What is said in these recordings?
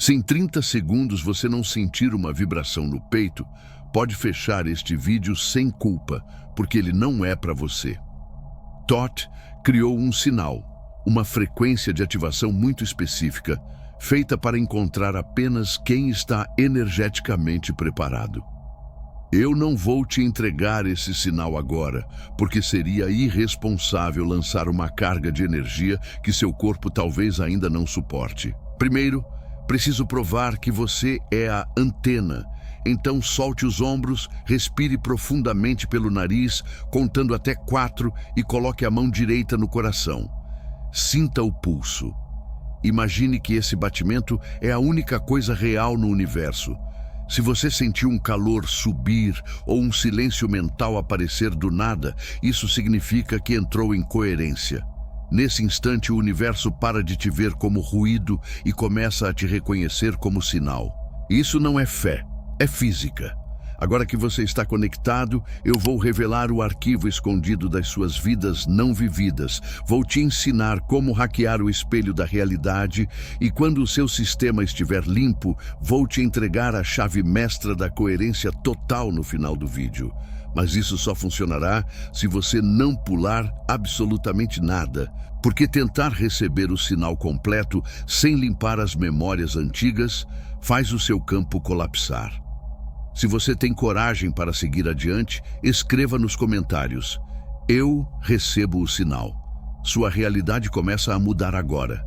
Se em 30 segundos você não sentir uma vibração no peito, pode fechar este vídeo sem culpa, porque ele não é para você. Todd criou um sinal, uma frequência de ativação muito específica, feita para encontrar apenas quem está energeticamente preparado. Eu não vou te entregar esse sinal agora, porque seria irresponsável lançar uma carga de energia que seu corpo talvez ainda não suporte. Primeiro, preciso provar que você é a antena. Então solte os ombros, respire profundamente pelo nariz, contando até 4 e coloque a mão direita no coração. Sinta o pulso. Imagine que esse batimento é a única coisa real no universo. Se você sentir um calor subir ou um silêncio mental aparecer do nada, isso significa que entrou em coerência. Nesse instante, o universo para de te ver como ruído e começa a te reconhecer como sinal. Isso não é fé, é física. Agora que você está conectado, eu vou revelar o arquivo escondido das suas vidas não vividas. Vou te ensinar como hackear o espelho da realidade e quando o seu sistema estiver limpo, vou te entregar a chave mestra da coerência total no final do vídeo. Mas isso só funcionará se você não pular absolutamente nada, porque tentar receber o sinal completo sem limpar as memórias antigas faz o seu campo colapsar. Se você tem coragem para seguir adiante, escreva nos comentários: eu recebo o sinal. Sua realidade começa a mudar agora.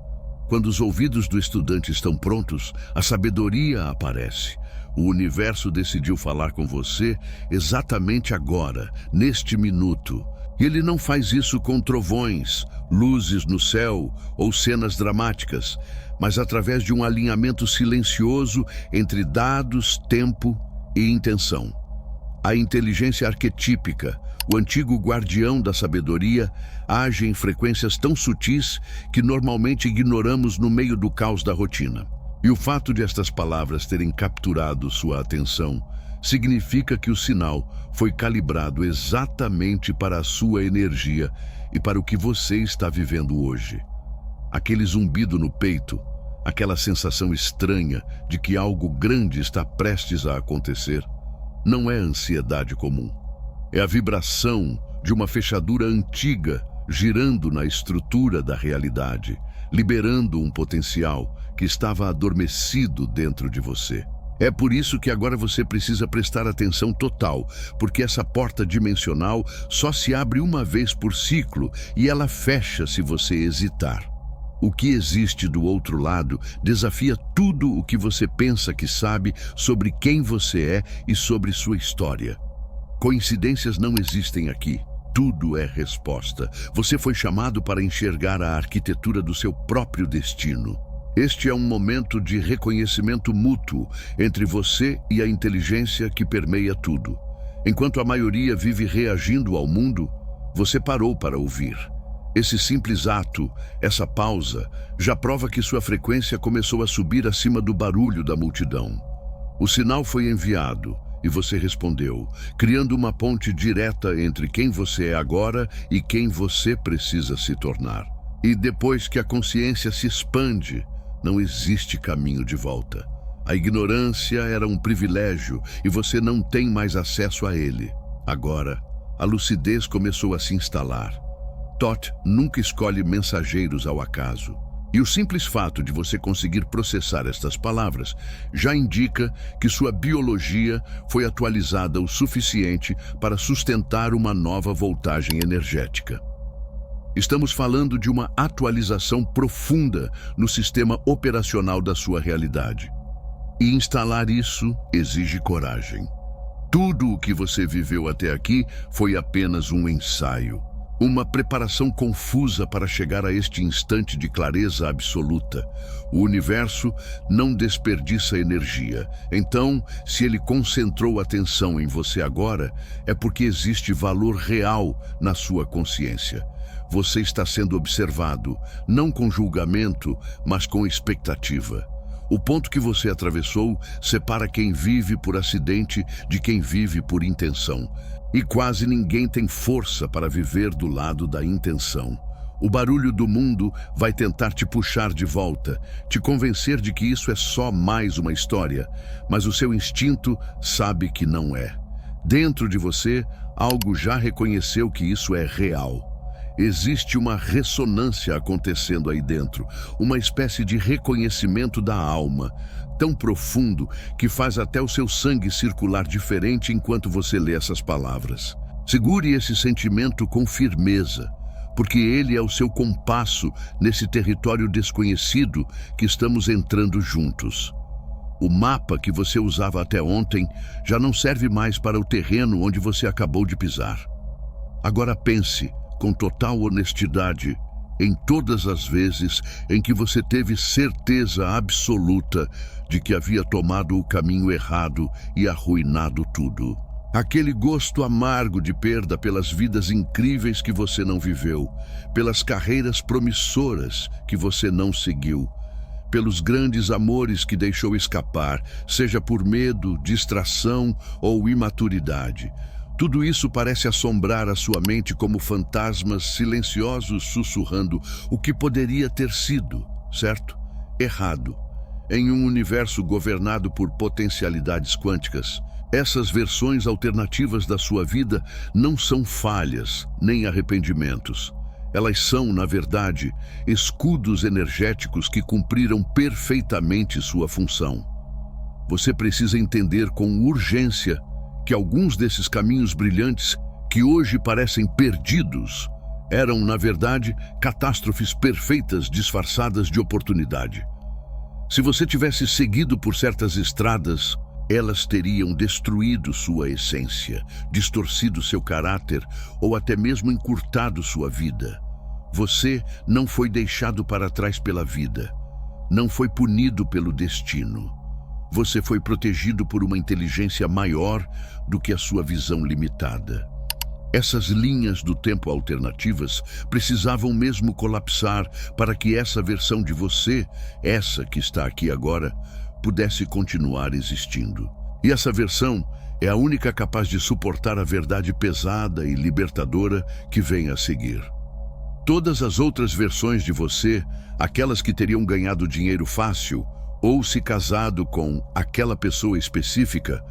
Quando os ouvidos do estudante estão prontos, a sabedoria aparece. O universo decidiu falar com você exatamente agora, neste minuto. E ele não faz isso com trovões, luzes no céu ou cenas dramáticas, mas através de um alinhamento silencioso entre dados, tempo e intenção. A inteligência arquetípica, o antigo guardião da sabedoria, age em frequências tão sutis que normalmente ignoramos no meio do caos da rotina. E o fato de estas palavras terem capturado sua atenção significa que o sinal foi calibrado exatamente para a sua energia e para o que você está vivendo hoje. Aquele zumbido no peito, aquela sensação estranha de que algo grande está prestes a acontecer, não é ansiedade comum. É a vibração de uma fechadura antiga girando na estrutura da realidade, liberando um potencial que estava adormecido dentro de você. É por isso que agora você precisa prestar atenção total, porque essa porta dimensional só se abre uma vez por ciclo e ela fecha se você hesitar. O que existe do outro lado desafia tudo o que você pensa que sabe sobre quem você é e sobre sua história. Coincidências não existem aqui. Tudo é resposta. Você foi chamado para enxergar a arquitetura do seu próprio destino. Este é um momento de reconhecimento mútuo entre você e a inteligência que permeia tudo. Enquanto a maioria vive reagindo ao mundo, você parou para ouvir. Esse simples ato, essa pausa, já prova que sua frequência começou a subir acima do barulho da multidão. O sinal foi enviado e você respondeu, criando uma ponte direta entre quem você é agora e quem você precisa se tornar. E depois que a consciência se expande, não existe caminho de volta. A ignorância era um privilégio e você não tem mais acesso a ele. Agora, a lucidez começou a se instalar. Todd nunca escolhe mensageiros ao acaso. E o simples fato de você conseguir processar estas palavras já indica que sua biologia foi atualizada o suficiente para sustentar uma nova voltagem energética. Estamos falando de uma atualização profunda no sistema operacional da sua realidade. E instalar isso exige coragem. Tudo o que você viveu até aqui foi apenas um ensaio. Uma preparação confusa para chegar a este instante de clareza absoluta. O universo não desperdiça energia. Então, se ele concentrou atenção em você agora, é porque existe valor real na sua consciência. Você está sendo observado, não com julgamento, mas com expectativa. O ponto que você atravessou separa quem vive por acidente de quem vive por intenção. E quase ninguém tem força para viver do lado da intenção. O barulho do mundo vai tentar te puxar de volta, te convencer de que isso é só mais uma história, mas o seu instinto sabe que não é. Dentro de você, algo já reconheceu que isso é real. Existe uma ressonância acontecendo aí dentro, uma espécie de reconhecimento da alma, tão profundo que faz até o seu sangue circular diferente enquanto você lê essas palavras. Segure esse sentimento com firmeza, porque ele é o seu compasso nesse território desconhecido que estamos entrando juntos. O mapa que você usava até ontem já não serve mais para o terreno onde você acabou de pisar. Agora pense, com total honestidade, em todas as vezes em que você teve certeza absoluta de que havia tomado o caminho errado e arruinado tudo. Aquele gosto amargo de perda pelas vidas incríveis que você não viveu, pelas carreiras promissoras que você não seguiu, pelos grandes amores que deixou escapar, seja por medo, distração ou imaturidade. Tudo isso parece assombrar a sua mente como fantasmas silenciosos sussurrando o que poderia ter sido, certo? Errado. Em um universo governado por potencialidades quânticas, essas versões alternativas da sua vida não são falhas, nem arrependimentos. Elas são, na verdade, escudos energéticos que cumpriram perfeitamente sua função. Você precisa entender com urgência que alguns desses caminhos brilhantes, que hoje parecem perdidos, eram, na verdade, catástrofes perfeitas disfarçadas de oportunidade. Se você tivesse seguido por certas estradas, elas teriam destruído sua essência, distorcido seu caráter ou até mesmo encurtado sua vida. Você não foi deixado para trás pela vida, não foi punido pelo destino. Você foi protegido por uma inteligência maior do que a sua visão limitada. Essas linhas do tempo alternativas precisavam mesmo colapsar para que essa versão de você, essa que está aqui agora, pudesse continuar existindo. E essa versão é a única capaz de suportar a verdade pesada e libertadora que vem a seguir. Todas as outras versões de você, aquelas que teriam ganhado dinheiro fácil ou se casado com aquela pessoa específica,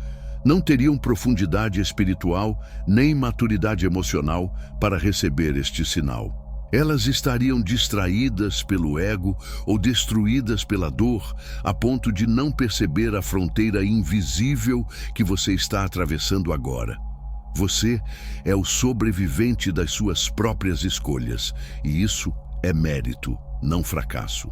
não teriam profundidade espiritual nem maturidade emocional para receber este sinal. Elas estariam distraídas pelo ego ou destruídas pela dor, a ponto de não perceber a fronteira invisível que você está atravessando agora. Você é o sobrevivente das suas próprias escolhas, e isso é mérito, não fracasso.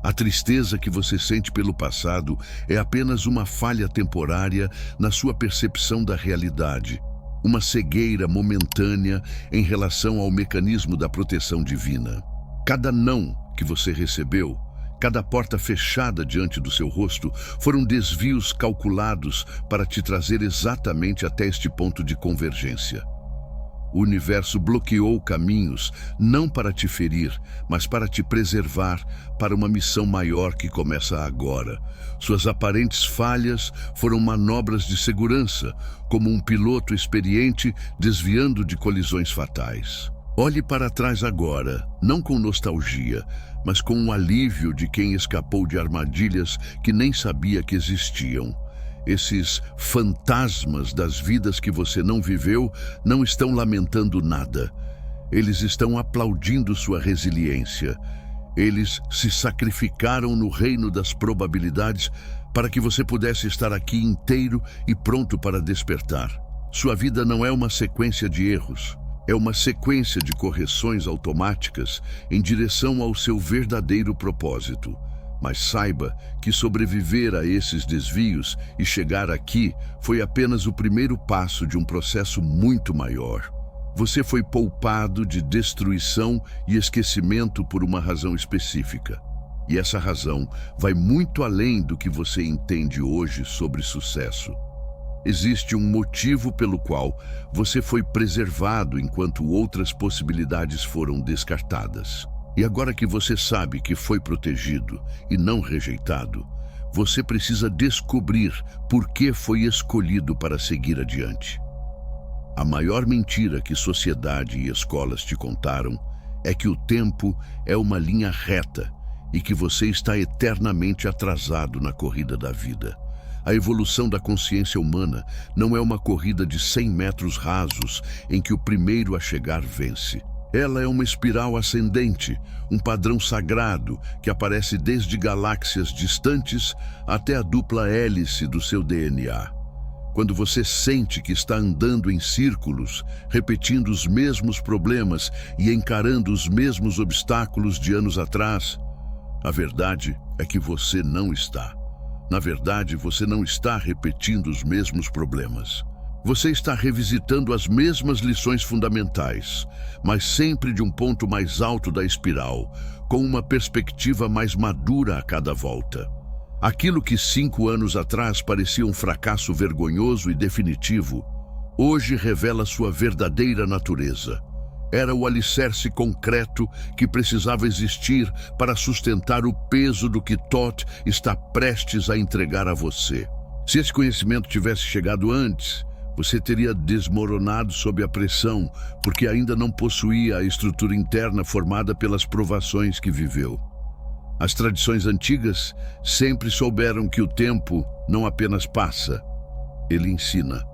A tristeza que você sente pelo passado é apenas uma falha temporária na sua percepção da realidade, uma cegueira momentânea em relação ao mecanismo da proteção divina. Cada não que você recebeu, cada porta fechada diante do seu rosto, foram desvios calculados para te trazer exatamente até este ponto de convergência. O universo bloqueou caminhos, não para te ferir, mas para te preservar para uma missão maior que começa agora. Suas aparentes falhas foram manobras de segurança, como um piloto experiente desviando de colisões fatais. Olhe para trás agora, não com nostalgia, mas com um alívio de quem escapou de armadilhas que nem sabia que existiam. Esses fantasmas das vidas que você não viveu não estão lamentando nada. Eles estão aplaudindo sua resiliência. Eles se sacrificaram no reino das probabilidades para que você pudesse estar aqui inteiro e pronto para despertar. Sua vida não é uma sequência de erros. É uma sequência de correções automáticas em direção ao seu verdadeiro propósito. Mas saiba que sobreviver a esses desvios e chegar aqui foi apenas o primeiro passo de um processo muito maior. Você foi poupado de destruição e esquecimento por uma razão específica. E essa razão vai muito além do que você entende hoje sobre sucesso. Existe um motivo pelo qual você foi preservado enquanto outras possibilidades foram descartadas. E agora que você sabe que foi protegido e não rejeitado, você precisa descobrir por que foi escolhido para seguir adiante. A maior mentira que sociedade e escolas te contaram é que o tempo é uma linha reta e que você está eternamente atrasado na corrida da vida. A evolução da consciência humana não é uma corrida de 100 metros rasos em que o primeiro a chegar vence. Ela é uma espiral ascendente, um padrão sagrado que aparece desde galáxias distantes até a dupla hélice do seu DNA. Quando você sente que está andando em círculos, repetindo os mesmos problemas e encarando os mesmos obstáculos de anos atrás, a verdade é que você não está. Na verdade, você não está repetindo os mesmos problemas. Você está revisitando as mesmas lições fundamentais, mas sempre de um ponto mais alto da espiral, com uma perspectiva mais madura a cada volta. Aquilo que 5 anos atrás parecia um fracasso vergonhoso e definitivo, hoje revela sua verdadeira natureza. Era o alicerce concreto que precisava existir para sustentar o peso do que Thoth está prestes a entregar a você. Se esse conhecimento tivesse chegado antes, você teria desmoronado sob a pressão, porque ainda não possuía a estrutura interna formada pelas provações que viveu. As tradições antigas sempre souberam que o tempo não apenas passa, ele ensina.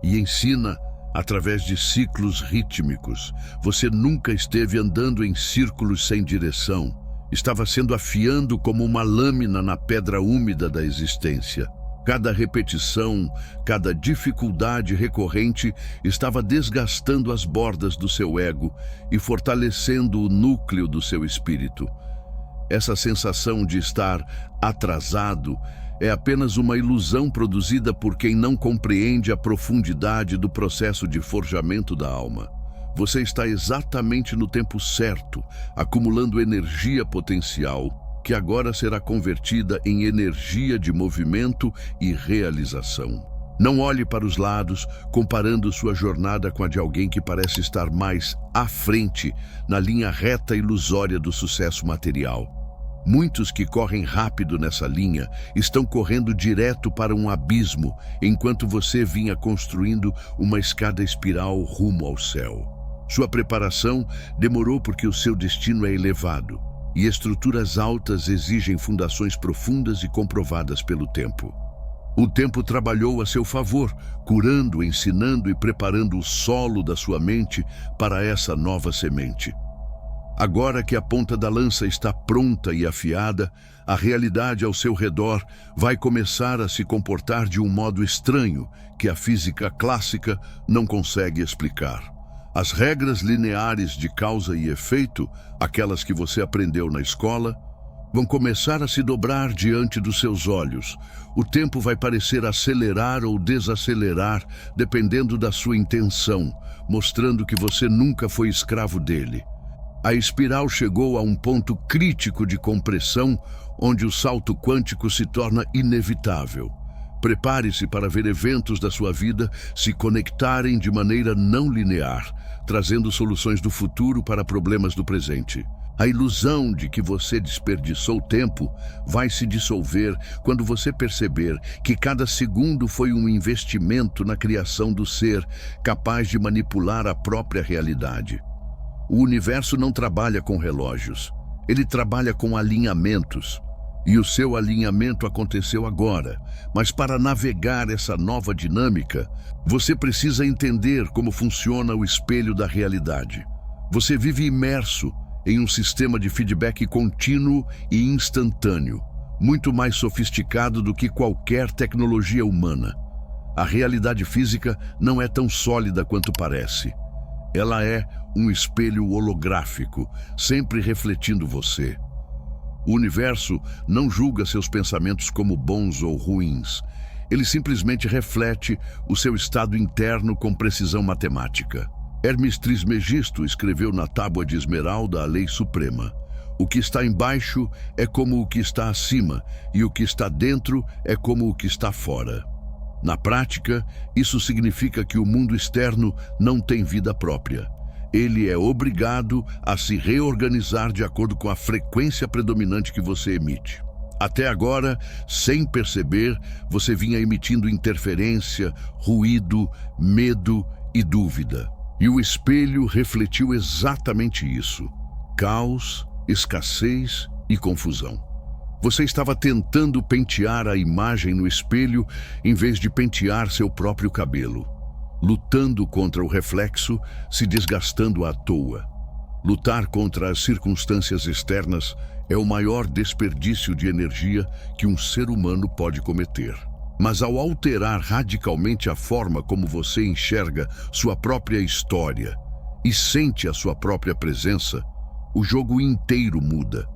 E ensina através de ciclos rítmicos. Você nunca esteve andando em círculos sem direção. Estava sendo afiando como uma lâmina na pedra úmida da existência. Cada repetição, cada dificuldade recorrente estava desgastando as bordas do seu ego e fortalecendo o núcleo do seu espírito. Essa sensação de estar atrasado é apenas uma ilusão produzida por quem não compreende a profundidade do processo de forjamento da alma. Você está exatamente no tempo certo, acumulando energia potencial, que agora será convertida em energia de movimento e realização. Não olhe para os lados, comparando sua jornada com a de alguém que parece estar mais à frente, na linha reta ilusória do sucesso material. Muitos que correm rápido nessa linha estão correndo direto para um abismo, enquanto você vinha construindo uma escada espiral rumo ao céu. Sua preparação demorou porque o seu destino é elevado, e estruturas altas exigem fundações profundas e comprovadas pelo tempo. O tempo trabalhou a seu favor, curando, ensinando e preparando o solo da sua mente para essa nova semente. Agora que a ponta da lança está pronta e afiada, a realidade ao seu redor vai começar a se comportar de um modo estranho que a física clássica não consegue explicar. As regras lineares de causa e efeito, aquelas que você aprendeu na escola, vão começar a se dobrar diante dos seus olhos. O tempo vai parecer acelerar ou desacelerar, dependendo da sua intenção, mostrando que você nunca foi escravo dele. A espiral chegou a um ponto crítico de compressão, onde o salto quântico se torna inevitável. Prepare-se para ver eventos da sua vida se conectarem de maneira não linear, trazendo soluções do futuro para problemas do presente. A ilusão de que você desperdiçou tempo vai se dissolver quando você perceber que cada segundo foi um investimento na criação do ser capaz de manipular a própria realidade. O universo não trabalha com relógios, ele trabalha com alinhamentos. E o seu alinhamento aconteceu agora, mas para navegar essa nova dinâmica, você precisa entender como funciona o espelho da realidade. Você vive imerso em um sistema de feedback contínuo e instantâneo, muito mais sofisticado do que qualquer tecnologia humana. A realidade física não é tão sólida quanto parece. Ela é um espelho holográfico, sempre refletindo você. O universo não julga seus pensamentos como bons ou ruins. Ele simplesmente reflete o seu estado interno com precisão matemática. Hermes Trismegisto escreveu na Tábua de Esmeralda a lei suprema. O que está embaixo é como o que está acima, e o que está dentro é como o que está fora. Na prática, isso significa que o mundo externo não tem vida própria. Ele é obrigado a se reorganizar de acordo com a frequência predominante que você emite. Até agora, sem perceber, você vinha emitindo interferência, ruído, medo e dúvida. E o espelho refletiu exatamente isso: caos, escassez e confusão. Você estava tentando pentear a imagem no espelho em vez de pentear seu próprio cabelo, lutando contra o reflexo, se desgastando à toa. Lutar contra as circunstâncias externas é o maior desperdício de energia que um ser humano pode cometer. Mas ao alterar radicalmente a forma como você enxerga sua própria história e sente a sua própria presença, o jogo inteiro muda.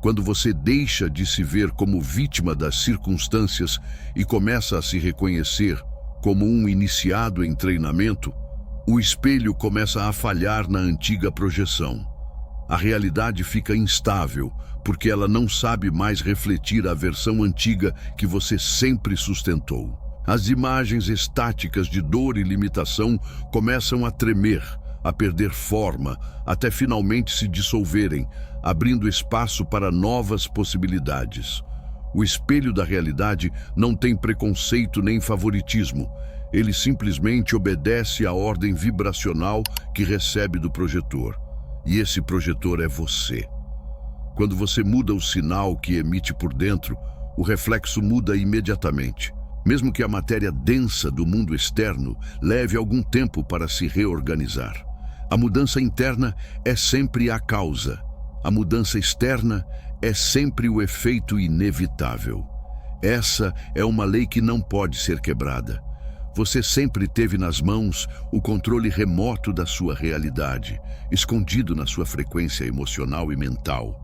Quando você deixa de se ver como vítima das circunstâncias e começa a se reconhecer como um iniciado em treinamento, o espelho começa a falhar na antiga projeção. A realidade fica instável, porque ela não sabe mais refletir a versão antiga que você sempre sustentou. As imagens estáticas de dor e limitação começam a tremer, a perder forma, até finalmente se dissolverem, abrindo espaço para novas possibilidades. O espelho da realidade não tem preconceito nem favoritismo. Ele simplesmente obedece à ordem vibracional que recebe do projetor. E esse projetor é você. Quando você muda o sinal que emite por dentro, o reflexo muda imediatamente. Mesmo que a matéria densa do mundo externo leve algum tempo para se reorganizar. A mudança interna é sempre a causa. A mudança externa é sempre o efeito inevitável. Essa é uma lei que não pode ser quebrada. Você sempre teve nas mãos o controle remoto da sua realidade, escondido na sua frequência emocional e mental.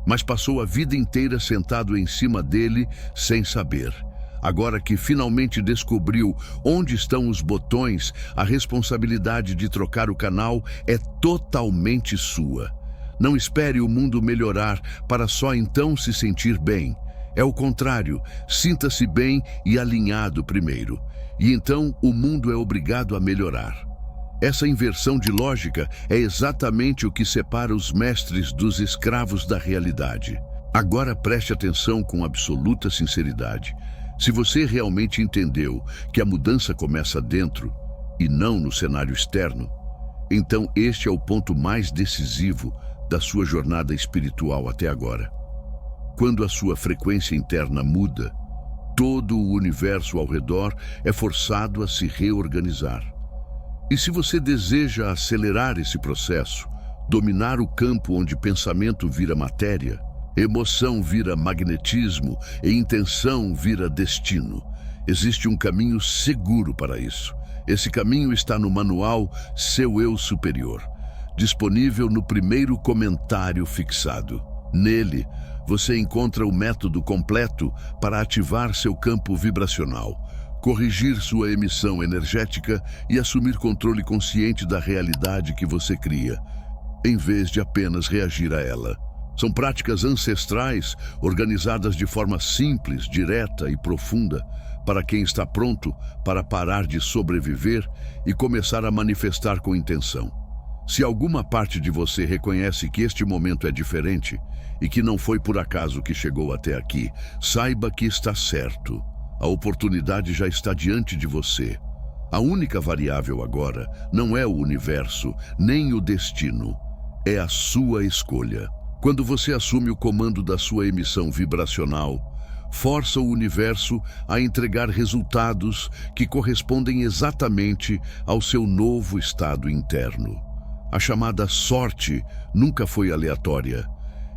Mas passou a vida inteira sentado em cima dele sem saber. Agora que finalmente descobriu onde estão os botões, a responsabilidade de trocar o canal é totalmente sua. Não espere o mundo melhorar para só então se sentir bem. É o contrário, sinta-se bem e alinhado primeiro. E então o mundo é obrigado a melhorar. Essa inversão de lógica é exatamente o que separa os mestres dos escravos da realidade. Agora preste atenção com absoluta sinceridade. Se você realmente entendeu que a mudança começa dentro e não no cenário externo, então este é o ponto mais decisivo da sua jornada espiritual até agora. Quando a sua frequência interna muda, todo o universo ao redor é forçado a se reorganizar. E se você deseja acelerar esse processo, dominar o campo onde pensamento vira matéria, emoção vira magnetismo e intenção vira destino, existe um caminho seguro para isso. Esse caminho está no manual Seu Eu Superior, disponível no primeiro comentário fixado. Nele, você encontra o método completo para ativar seu campo vibracional, corrigir sua emissão energética e assumir controle consciente da realidade que você cria, em vez de apenas reagir a ela. São práticas ancestrais, organizadas de forma simples, direta e profunda, para quem está pronto para parar de sobreviver e começar a manifestar com intenção. Se alguma parte de você reconhece que este momento é diferente e que não foi por acaso que chegou até aqui, saiba que está certo. A oportunidade já está diante de você. A única variável agora não é o universo, nem o destino. É a sua escolha. Quando você assume o comando da sua emissão vibracional, força o universo a entregar resultados que correspondem exatamente ao seu novo estado interno. A chamada sorte nunca foi aleatória.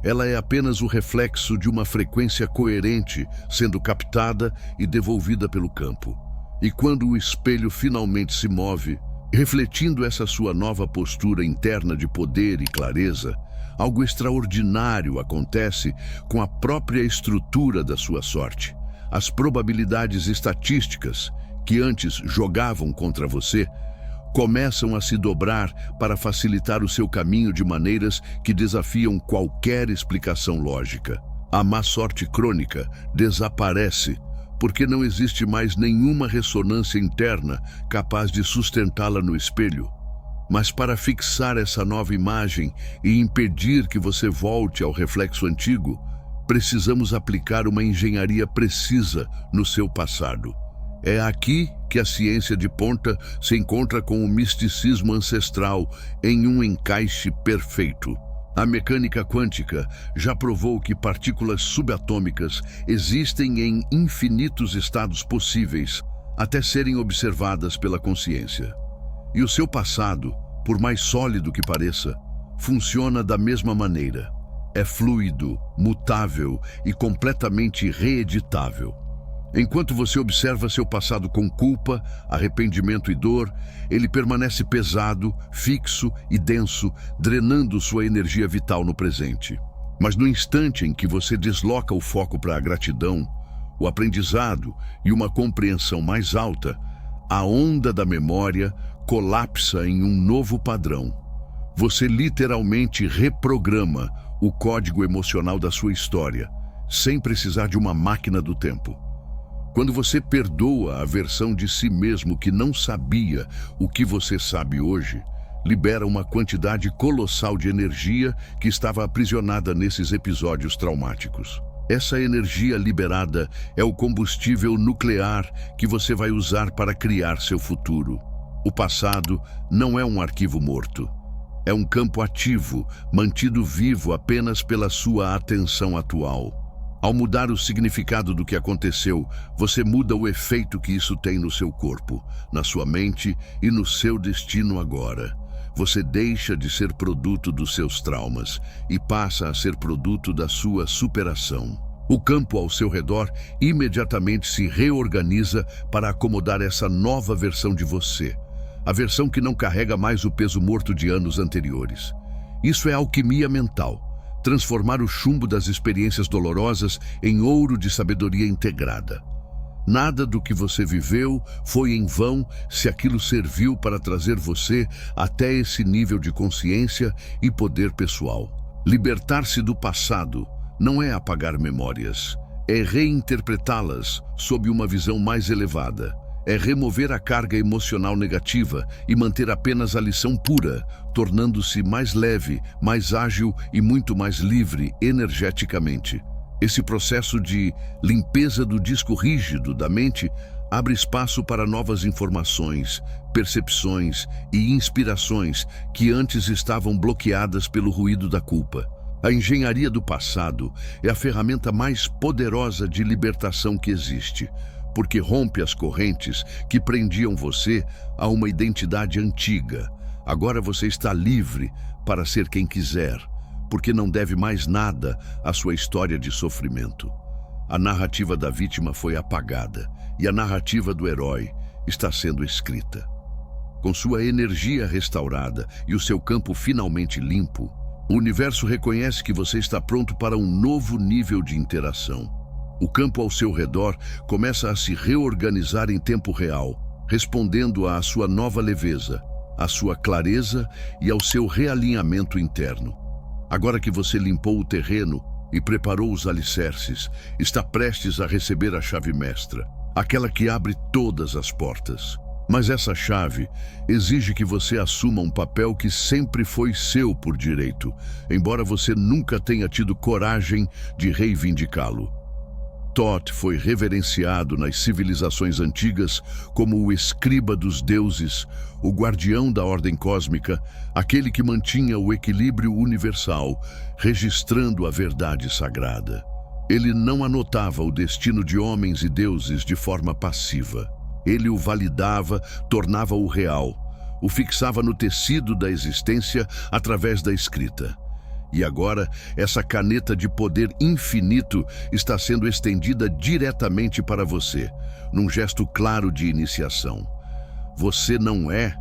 Ela é apenas o reflexo de uma frequência coerente sendo captada e devolvida pelo campo. E quando o espelho finalmente se move, refletindo essa sua nova postura interna de poder e clareza, algo extraordinário acontece com a própria estrutura da sua sorte. As probabilidades estatísticas que antes jogavam contra você começam a se dobrar para facilitar o seu caminho de maneiras que desafiam qualquer explicação lógica. A má sorte crônica desaparece porque não existe mais nenhuma ressonância interna capaz de sustentá-la no espelho. Mas para fixar essa nova imagem e impedir que você volte ao reflexo antigo, precisamos aplicar uma engenharia precisa no seu passado. É aqui que a ciência de ponta se encontra com o misticismo ancestral em um encaixe perfeito. A mecânica quântica já provou que partículas subatômicas existem em infinitos estados possíveis até serem observadas pela consciência. E o seu passado, por mais sólido que pareça, funciona da mesma maneira. É fluido, mutável e completamente reeditável. Enquanto você observa seu passado com culpa, arrependimento e dor, ele permanece pesado, fixo e denso, drenando sua energia vital no presente. Mas no instante em que você desloca o foco para a gratidão, o aprendizado e uma compreensão mais alta, a onda da memória colapsa em um novo padrão. Você literalmente reprograma o código emocional da sua história, sem precisar de uma máquina do tempo. Quando você perdoa a versão de si mesmo que não sabia o que você sabe hoje, libera uma quantidade colossal de energia que estava aprisionada nesses episódios traumáticos. Essa energia liberada é o combustível nuclear que você vai usar para criar seu futuro. O passado não é um arquivo morto. É um campo ativo, mantido vivo apenas pela sua atenção atual. Ao mudar o significado do que aconteceu, você muda o efeito que isso tem no seu corpo, na sua mente e no seu destino agora. Você deixa de ser produto dos seus traumas e passa a ser produto da sua superação. O campo ao seu redor imediatamente se reorganiza para acomodar essa nova versão de você, a versão que não carrega mais o peso morto de anos anteriores. Isso é alquimia mental. Transformar o chumbo das experiências dolorosas em ouro de sabedoria integrada. Nada do que você viveu foi em vão se aquilo serviu para trazer você até esse nível de consciência e poder pessoal. Libertar-se do passado não é apagar memórias, é reinterpretá-las sob uma visão mais elevada. É remover a carga emocional negativa e manter apenas a lição pura, tornando-se mais leve, mais ágil e muito mais livre energeticamente. Esse processo de limpeza do disco rígido da mente abre espaço para novas informações, percepções e inspirações que antes estavam bloqueadas pelo ruído da culpa. A engenharia do passado é a ferramenta mais poderosa de libertação que existe, porque rompe as correntes que prendiam você a uma identidade antiga. Agora você está livre para ser quem quiser, porque não deve mais nada à sua história de sofrimento. A narrativa da vítima foi apagada e a narrativa do herói está sendo escrita. Com sua energia restaurada e o seu campo finalmente limpo, o universo reconhece que você está pronto para um novo nível de interação. O campo ao seu redor começa a se reorganizar em tempo real, respondendo à sua nova leveza, à sua clareza e ao seu realinhamento interno. Agora que você limpou o terreno e preparou os alicerces, está prestes a receber a chave mestra, aquela que abre todas as portas. Mas essa chave exige que você assuma um papel que sempre foi seu por direito, embora você nunca tenha tido coragem de reivindicá-lo. Thoth foi reverenciado nas civilizações antigas como o escriba dos deuses, o guardião da ordem cósmica, aquele que mantinha o equilíbrio universal, registrando a verdade sagrada. Ele não anotava o destino de homens e deuses de forma passiva. Ele o validava, tornava-o real, o fixava no tecido da existência através da escrita. E agora, essa caneta de poder infinito está sendo estendida diretamente para você, num gesto claro de iniciação. Você não é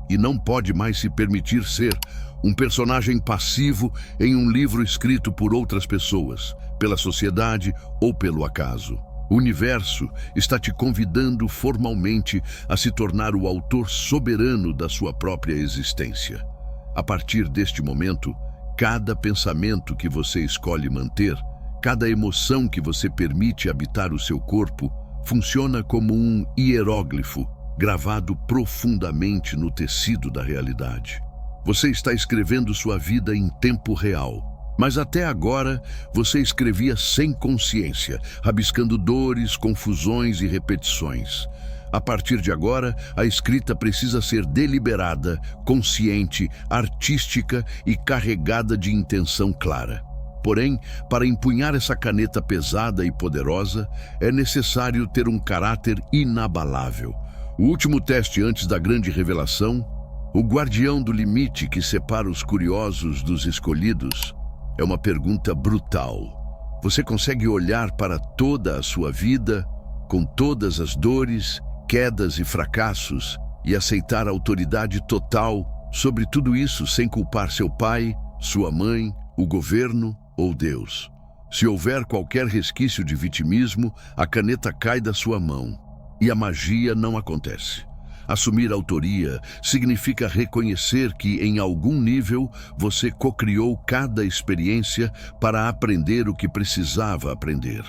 e não pode mais se permitir ser um personagem passivo em um livro escrito por outras pessoas, pela sociedade ou pelo acaso. O universo está te convidando formalmente a se tornar o autor soberano da sua própria existência. A partir deste momento, cada pensamento que você escolhe manter, cada emoção que você permite habitar o seu corpo, funciona como um hieróglifo gravado profundamente no tecido da realidade. Você está escrevendo sua vida em tempo real, Mas até agora você escrevia sem consciência, rabiscando dores, confusões e repetições. A partir de agora, a escrita precisa ser deliberada, consciente, artística e carregada de intenção clara. Porém, para empunhar essa caneta pesada e poderosa, é necessário ter um caráter inabalável. O último teste antes da grande revelação, o guardião do limite que separa os curiosos dos escolhidos, é uma pergunta brutal. Você consegue olhar para toda a sua vida, com todas as dores, quedas e fracassos, e aceitar a autoridade total sobre tudo isso sem culpar seu pai, sua mãe, o governo ou Deus? Se houver qualquer resquício de vitimismo, a caneta cai da sua mão e a magia não acontece. Assumir autoria significa reconhecer que, em algum nível, você cocriou cada experiência para aprender o que precisava aprender.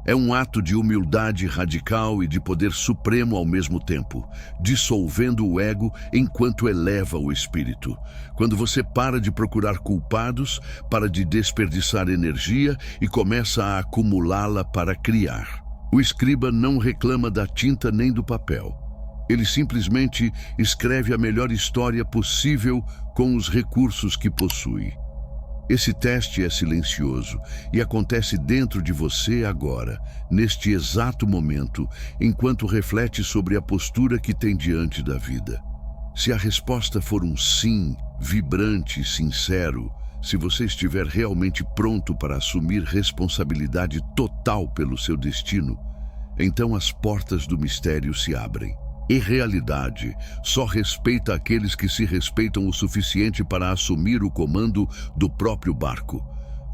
É um ato de humildade radical e de poder supremo ao mesmo tempo, dissolvendo o ego enquanto eleva o espírito. Quando você para de procurar culpados, para de desperdiçar energia e começa a acumulá-la para criar. O escriba não reclama da tinta nem do papel. Ele simplesmente escreve a melhor história possível com os recursos que possui. Esse teste é silencioso e acontece dentro de você agora, neste exato momento, enquanto reflete sobre a postura que tem diante da vida. Se a resposta for um sim, vibrante e sincero, se você estiver realmente pronto para assumir responsabilidade total pelo seu destino, então as portas do mistério se abrem. E realidade só respeita aqueles que se respeitam o suficiente para assumir o comando do próprio barco.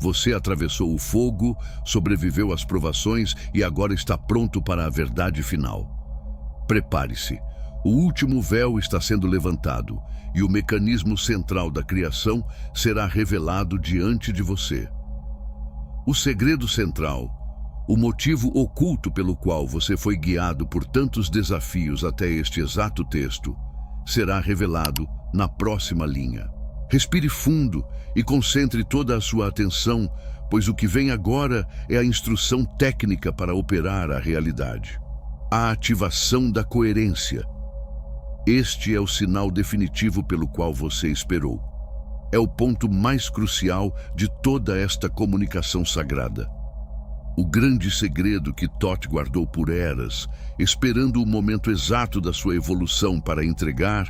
Você atravessou o fogo, sobreviveu às provações e agora está pronto para a verdade final. Prepare-se. O último véu está sendo levantado e o mecanismo central da criação será revelado diante de você. O segredo central, o motivo oculto pelo qual você foi guiado por tantos desafios até este exato texto, será revelado na próxima linha. Respire fundo e concentre toda a sua atenção, pois o que vem agora é a instrução técnica para operar a realidade. A ativação da coerência. Este é o sinal definitivo pelo qual você esperou. É o ponto mais crucial de toda esta comunicação sagrada. O grande segredo que Thoth guardou por eras, esperando o momento exato da sua evolução para entregar,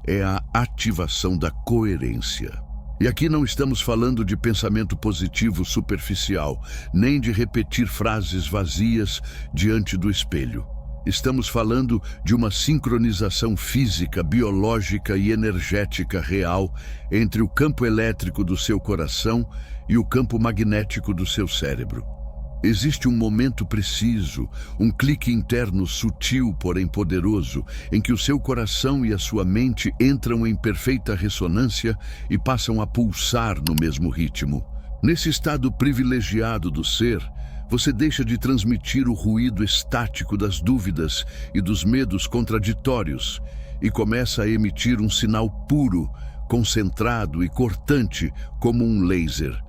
é a ativação da coerência. E aqui não estamos falando de pensamento positivo superficial, nem de repetir frases vazias diante do espelho. Estamos falando de uma sincronização física, biológica e energética real entre o campo elétrico do seu coração e o campo magnético do seu cérebro. Existe um momento preciso, um clique interno sutil, porém poderoso, em que o seu coração e a sua mente entram em perfeita ressonância e passam a pulsar no mesmo ritmo. Nesse estado privilegiado do ser, você deixa de transmitir o ruído estático das dúvidas e dos medos contraditórios e começa a emitir um sinal puro, concentrado e cortante como um laser.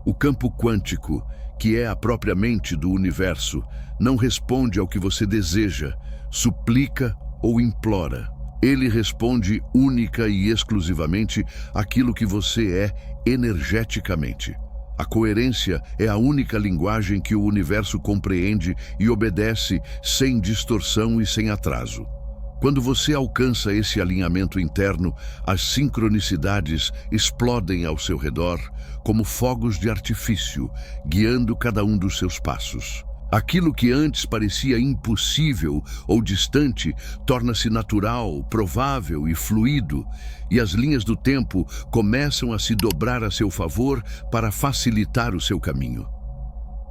O campo quântico, que é a própria mente do universo, não responde ao que você deseja, suplica ou implora. Ele responde única e exclusivamente àquilo que você é energeticamente. A coerência é a única linguagem que o universo compreende e obedece sem distorção e sem atraso. Quando você alcança esse alinhamento interno, as sincronicidades explodem ao seu redor como fogos de artifício, guiando cada um dos seus passos. Aquilo que antes parecia impossível ou distante torna-se natural, provável e fluido, e as linhas do tempo começam a se dobrar a seu favor para facilitar o seu caminho.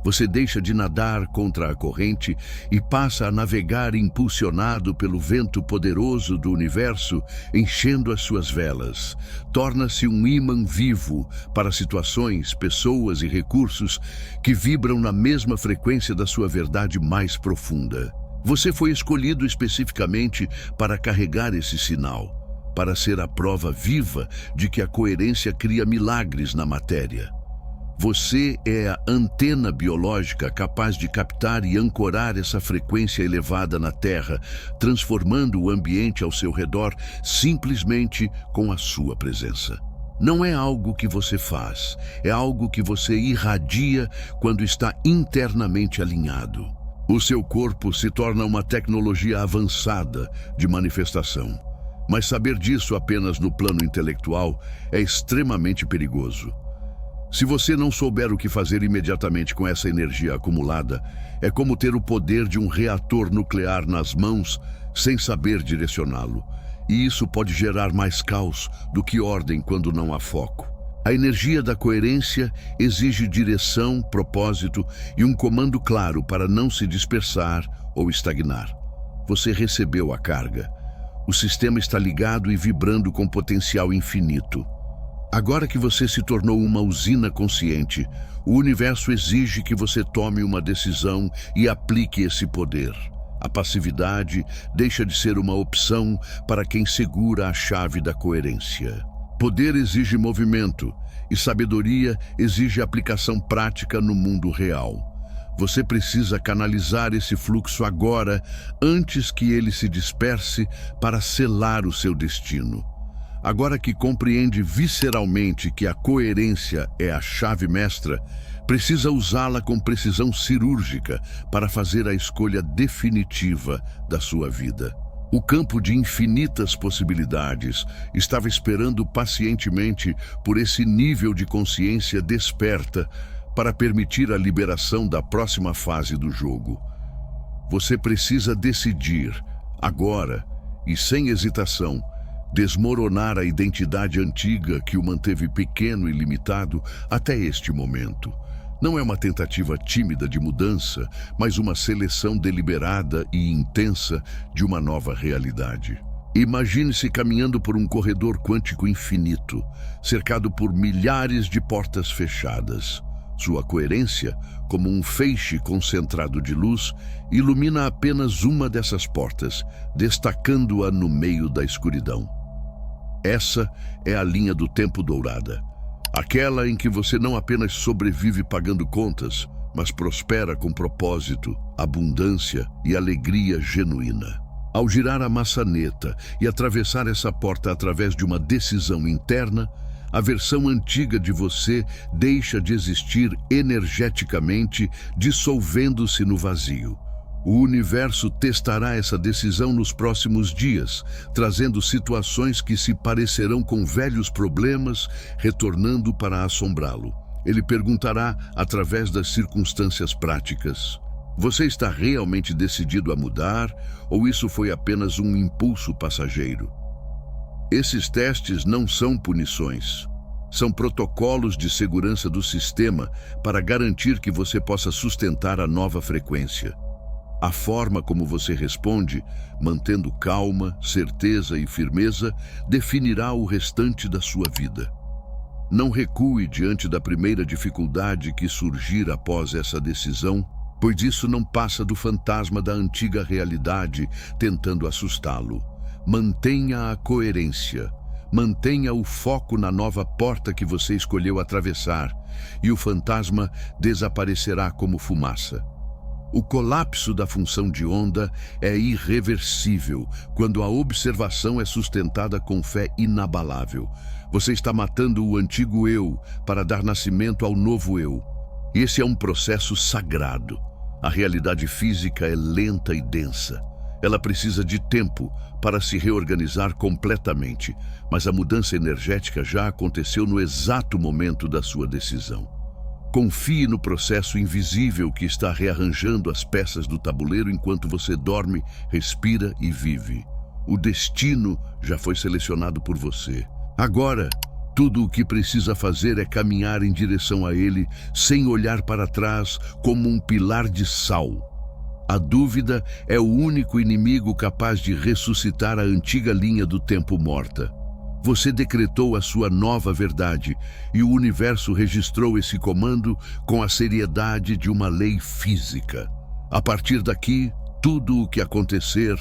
Você deixa de nadar contra a corrente e passa a navegar impulsionado pelo vento poderoso do universo, enchendo as suas velas. Torna-se um ímã vivo para situações, pessoas e recursos que vibram na mesma frequência da sua verdade mais profunda. Você foi escolhido especificamente para carregar esse sinal, para ser a prova viva de que a coerência cria milagres na matéria. Você é a antena biológica capaz de captar e ancorar essa frequência elevada na Terra, transformando o ambiente ao seu redor simplesmente com a sua presença. Não é algo que você faz, é algo que você irradia quando está internamente alinhado. O seu corpo se torna uma tecnologia avançada de manifestação. Mas saber disso apenas no plano intelectual é extremamente perigoso. Se você não souber o que fazer imediatamente com essa energia acumulada, é como ter o poder de um reator nuclear nas mãos sem saber direcioná-lo. E isso pode gerar mais caos do que ordem quando não há foco. A energia da coerência exige direção, propósito e um comando claro para não se dispersar ou estagnar. Você recebeu a carga. O sistema está ligado e vibrando com potencial infinito. Agora que você se tornou uma usina consciente, o universo exige que você tome uma decisão e aplique esse poder. A passividade deixa de ser uma opção para quem segura a chave da coerência. Poder exige movimento e sabedoria exige aplicação prática no mundo real. Você precisa canalizar esse fluxo agora, antes que ele se disperse para selar o seu destino. Agora que compreende visceralmente que a coerência é a chave mestra, precisa usá-la com precisão cirúrgica para fazer a escolha definitiva da sua vida. O campo de infinitas possibilidades estava esperando pacientemente por esse nível de consciência desperta para permitir a liberação da próxima fase do jogo. Você precisa decidir, agora e sem hesitação, desmoronar a identidade antiga que o manteve pequeno e limitado até este momento. Não é uma tentativa tímida de mudança, mas uma seleção deliberada e intensa de uma nova realidade. Imagine-se caminhando por um corredor quântico infinito, cercado por milhares de portas fechadas. Sua coerência, como um feixe concentrado de luz, ilumina apenas uma dessas portas, destacando-a no meio da escuridão. Essa é a linha do tempo dourada. Aquela em que você não apenas sobrevive pagando contas, mas prospera com propósito, abundância e alegria genuína. Ao girar a maçaneta e atravessar essa porta através de uma decisão interna, a versão antiga de você deixa de existir energeticamente, dissolvendo-se no vazio. O universo testará essa decisão nos próximos dias, trazendo situações que se parecerão com velhos problemas, retornando para assombrá-lo. Ele perguntará, através das circunstâncias práticas: você está realmente decidido a mudar, ou isso foi apenas um impulso passageiro? Esses testes não são punições. São protocolos de segurança do sistema para garantir que você possa sustentar a nova frequência. A forma como você responde, mantendo calma, certeza e firmeza, definirá o restante da sua vida. Não recue diante da primeira dificuldade que surgir após essa decisão, pois isso não passa do fantasma da antiga realidade tentando assustá-lo. Mantenha a coerência. Mantenha o foco na nova porta que você escolheu atravessar, e o fantasma desaparecerá como fumaça. O colapso da função de onda é irreversível quando a observação é sustentada com fé inabalável. Você está matando o antigo eu para dar nascimento ao novo eu. Esse é um processo sagrado. A realidade física é lenta e densa. Ela precisa de tempo para se reorganizar completamente, mas a mudança energética já aconteceu no exato momento da sua decisão. Confie no processo invisível que está rearranjando as peças do tabuleiro enquanto você dorme, respira e vive. O destino já foi selecionado por você. Agora, tudo o que precisa fazer é caminhar em direção a ele, sem olhar para trás, como um pilar de sal. A dúvida é o único inimigo capaz de ressuscitar a antiga linha do tempo morta. Você decretou a sua nova verdade e o universo registrou esse comando com a seriedade de uma lei física. A partir daqui, tudo o que acontecer,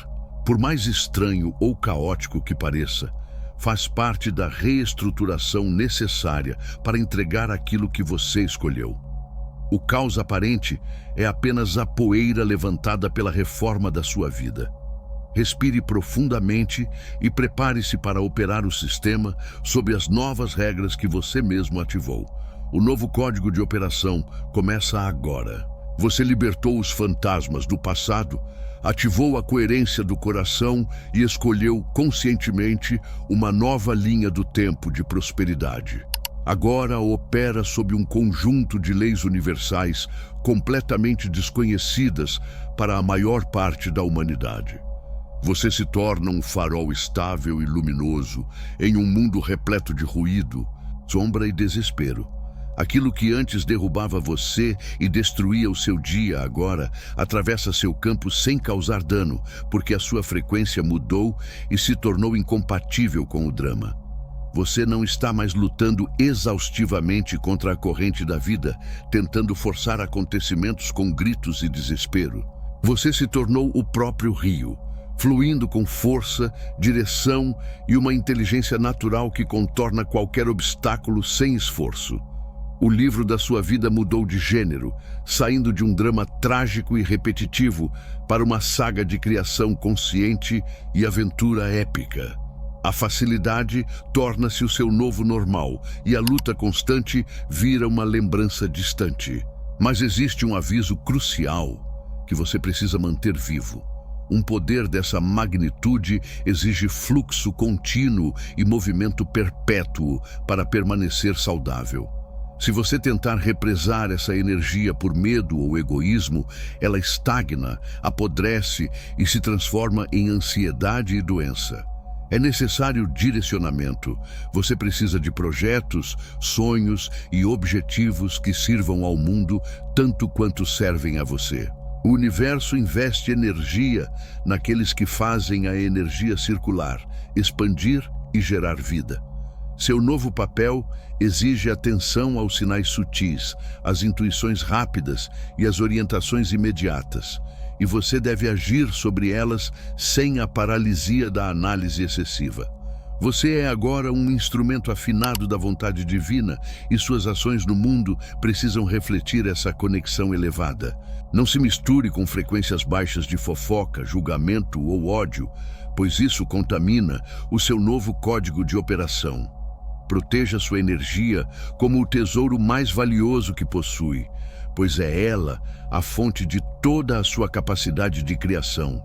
por mais estranho ou caótico que pareça, faz parte da reestruturação necessária para entregar aquilo que você escolheu. O caos aparente é apenas a poeira levantada pela reforma da sua vida. Respire profundamente e prepare-se para operar o sistema sob as novas regras que você mesmo ativou. O novo código de operação começa agora. Você libertou os fantasmas do passado, ativou a coerência do coração e escolheu conscientemente uma nova linha do tempo de prosperidade. Agora opera sob um conjunto de leis universais completamente desconhecidas para a maior parte da humanidade. Você se torna um farol estável e luminoso em um mundo repleto de ruído, sombra e desespero. Aquilo que antes derrubava você e destruía o seu dia agora atravessa seu campo sem causar dano, porque a sua frequência mudou e se tornou incompatível com o drama. Você não está mais lutando exaustivamente contra a corrente da vida, tentando forçar acontecimentos com gritos e desespero. Você se tornou o próprio rio, fluindo com força, direção e uma inteligência natural que contorna qualquer obstáculo sem esforço. O livro da sua vida mudou de gênero, saindo de um drama trágico e repetitivo para uma saga de criação consciente e aventura épica. A facilidade torna-se o seu novo normal e a luta constante vira uma lembrança distante. Mas existe um aviso crucial que você precisa manter vivo. Um poder dessa magnitude exige fluxo contínuo e movimento perpétuo para permanecer saudável. Se você tentar represar essa energia por medo ou egoísmo, ela estagna, apodrece e se transforma em ansiedade e doença. É necessário direcionamento. Você precisa de projetos, sonhos e objetivos que sirvam ao mundo tanto quanto servem a você. O universo investe energia naqueles que fazem a energia circular, expandir e gerar vida. Seu novo papel exige atenção aos sinais sutis, às intuições rápidas e às orientações imediatas, e você deve agir sobre elas sem a paralisia da análise excessiva. Você é agora um instrumento afinado da vontade divina e suas ações no mundo precisam refletir essa conexão elevada. Não se misture com frequências baixas de fofoca, julgamento ou ódio, pois isso contamina o seu novo código de operação. Proteja sua energia como o tesouro mais valioso que possui, pois é ela a fonte de toda a sua capacidade de criação.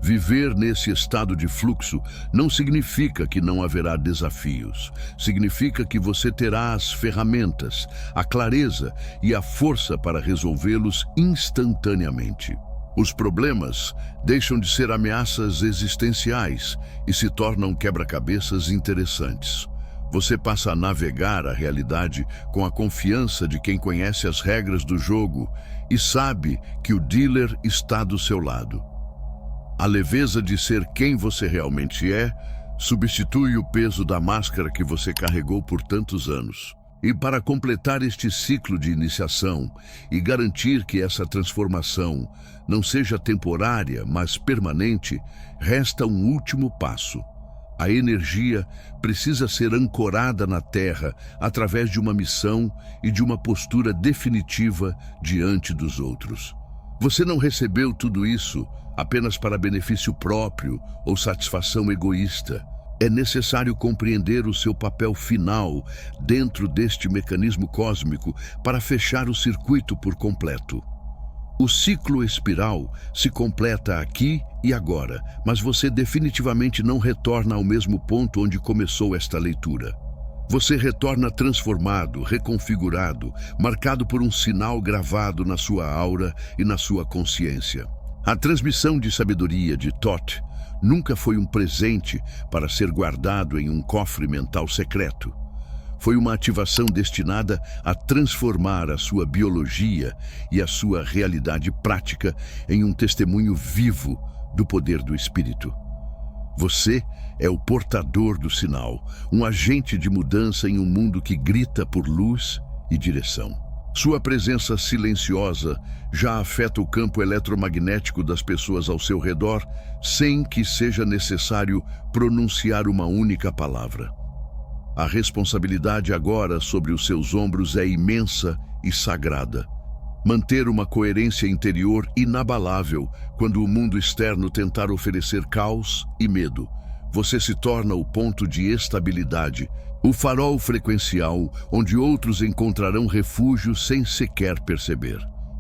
Viver nesse estado de fluxo não significa que não haverá desafios. Significa que você terá as ferramentas, a clareza e a força para resolvê-los instantaneamente. Os problemas deixam de ser ameaças existenciais e se tornam quebra-cabeças interessantes. Você passa a navegar a realidade com a confiança de quem conhece as regras do jogo e sabe que o dealer está do seu lado. A leveza de ser quem você realmente é substitui o peso da máscara que você carregou por tantos anos. E para completar este ciclo de iniciação e garantir que essa transformação não seja temporária, mas permanente, resta um último passo. A energia precisa ser ancorada na Terra através de uma missão e de uma postura definitiva diante dos outros. Você não recebeu tudo isso apenas para benefício próprio ou satisfação egoísta. É necessário compreender o seu papel final dentro deste mecanismo cósmico para fechar o circuito por completo. O ciclo espiral se completa aqui e agora, mas você definitivamente não retorna ao mesmo ponto onde começou esta leitura. Você retorna transformado, reconfigurado, marcado por um sinal gravado na sua aura e na sua consciência. A transmissão de sabedoria de Thoth nunca foi um presente para ser guardado em um cofre mental secreto. Foi uma ativação destinada a transformar a sua biologia e a sua realidade prática em um testemunho vivo do poder do Espírito. Você é o portador do sinal, um agente de mudança em um mundo que grita por luz e direção. Sua presença silenciosa já afeta o campo eletromagnético das pessoas ao seu redor, sem que seja necessário pronunciar uma única palavra. A responsabilidade agora sobre os seus ombros é imensa e sagrada. Manter uma coerência interior inabalável quando o mundo externo tentar oferecer caos e medo. Você se torna o ponto de estabilidade, o farol frequencial onde outros encontrarão refúgio sem sequer perceber.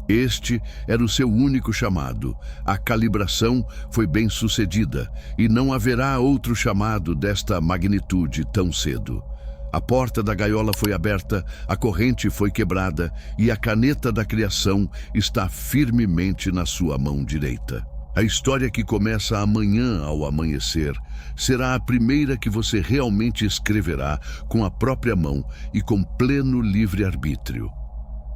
Este era o seu único chamado. A calibração foi bem sucedida e não haverá outro chamado desta magnitude tão cedo. A porta da gaiola foi aberta, a corrente foi quebrada e a caneta da criação está firmemente na sua mão direita. A história que começa amanhã ao amanhecer será a primeira que você realmente escreverá com a própria mão e com pleno livre-arbítrio.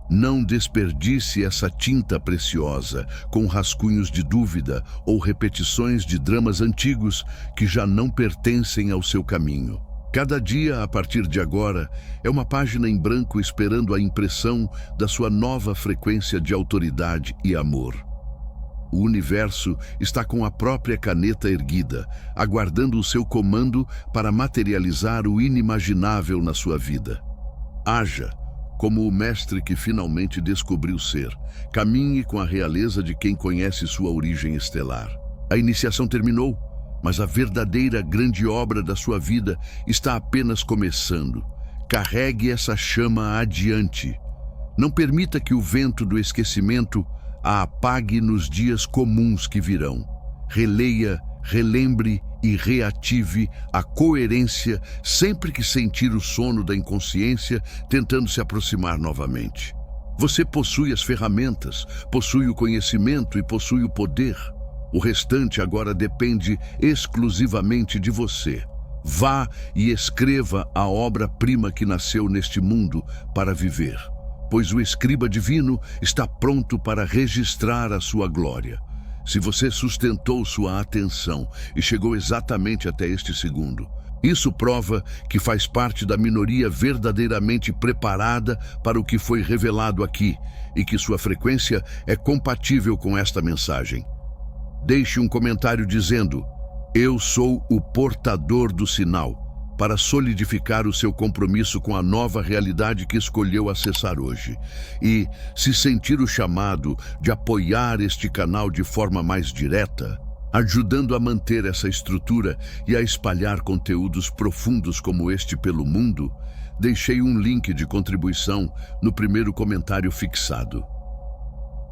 Não desperdice essa tinta preciosa com rascunhos de dúvida ou repetições de dramas antigos que já não pertencem ao seu caminho. Cada dia, a partir de agora, é uma página em branco esperando a impressão da sua nova frequência de autoridade e amor. O universo está com a própria caneta erguida, aguardando o seu comando para materializar o inimaginável na sua vida. Haja como o mestre que finalmente descobriu ser. Caminhe com a realeza de quem conhece sua origem estelar. A iniciação terminou, mas a verdadeira grande obra da sua vida está apenas começando. Carregue essa chama adiante. Não permita que o vento do esquecimento a apague nos dias comuns que virão. Releia, relembre e reative a coerência sempre que sentir o sono da inconsciência tentando se aproximar novamente. Você possui as ferramentas, possui o conhecimento e possui o poder. O restante agora depende exclusivamente de você. Vá e escreva a obra-prima que nasceu neste mundo para viver, pois o escriba divino está pronto para registrar a sua glória. Se você sustentou sua atenção e chegou exatamente até este segundo, isso prova que faz parte da minoria verdadeiramente preparada para o que foi revelado aqui e que sua frequência é compatível com esta mensagem. Deixe um comentário dizendo: "Eu sou o portador do sinal", para solidificar o seu compromisso com a nova realidade que escolheu acessar hoje. E, se sentir o chamado de apoiar este canal de forma mais direta, ajudando a manter essa estrutura e a espalhar conteúdos profundos como este pelo mundo, deixei um link de contribuição no primeiro comentário fixado.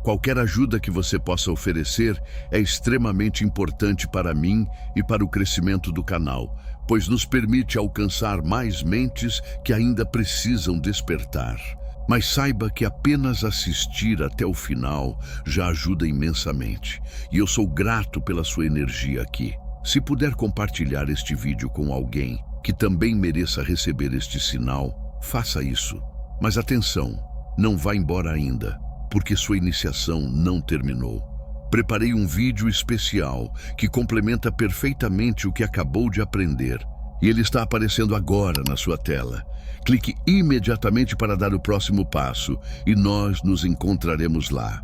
Qualquer ajuda que você possa oferecer é extremamente importante para mim e para o crescimento do canal, pois nos permite alcançar mais mentes que ainda precisam despertar. Mas saiba que apenas assistir até o final já ajuda imensamente, e eu sou grato pela sua energia aqui. Se puder compartilhar este vídeo com alguém que também mereça receber este sinal, faça isso. Mas atenção, não vá embora ainda, porque sua iniciação não terminou. Preparei um vídeo especial que complementa perfeitamente o que acabou de aprender, e ele está aparecendo agora na sua tela. Clique imediatamente para dar o próximo passo e nós nos encontraremos lá.